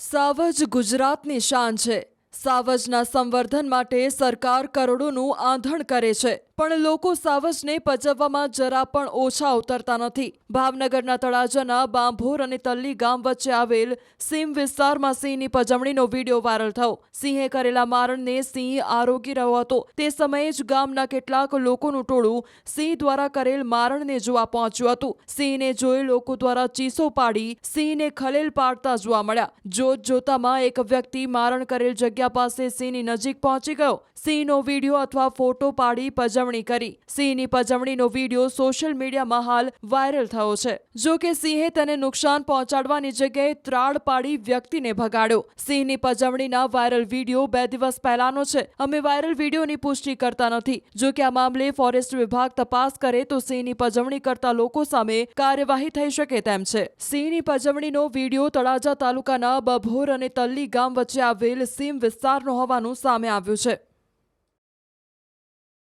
સાવજ ગુજરાતની શાન છે। સાવજના સંવર્ધન માટે સરકાર કરોડોનું આંધણ કરે છે, પણ લોકો સાવજને પજવવામાં જરા પણ ઓછા ઉતરતા નથી। ભાવનગરના તળાજાના બાંભોર અને તલ્લી ગામ વચ્ચે આવેલ સીમ વિસ્તારમાં સિંહની પજવણીનો વિડીયો વાયરલ થયો। સિંહે કરેલા મારણને સિંહ આરોગી રહ્યો હતો। તે સમયે જ ગામના કેટલાક લોકોનું ટોળું સિંહ દ્વારા કરેલ મારણને જોવા પહોંચ્યું હતું। સિંહને જોઈ લોકો દ્વારા ચીસો પાડી સિંહને ખલેલ પાડતા જોવા મળ્યા। જોત જોતામાં એક વ્યક્તિ મારણ કરેલ જગ્યા પાસે સિંહની નજીક પહોંચી ગયો। સિંહનો વિડીયો અથવા ફોટો પાડી પજવણી કરી। સિંહની પજવણીનો વિડીયો સોશિયલ મીડિયામાં હાલ વાયરલ થયો છે। જો કે સિંહે તેને નુકસાન પહોંચાડવાની જગ્યાએ ત્રાડ પાડી વ્યક્તિને ભગાડ્યો। સિંહની પજવણીના વાયરલ વિડીયો 2 દિવસ પહેલાનો છે। અમે વાયરલ વિડીયોની પુષ્ટિ કરતા નથી। જો કે આ મામલે ફોરેસ્ટ વિભાગ તપાસ કરે તો સિંહની પજવણી કરતા લોકો સામે કાર્યવાહી થઈ શકે તેમ છે। સિંહની પજવણીનો વિડીયો તળાજા તાલુકાના બાંભોર અને તલ્લી ગામ વચ્ચે આવેલ સીમ વિસ્તારનો હોવાનું સામે આવ્યું છે।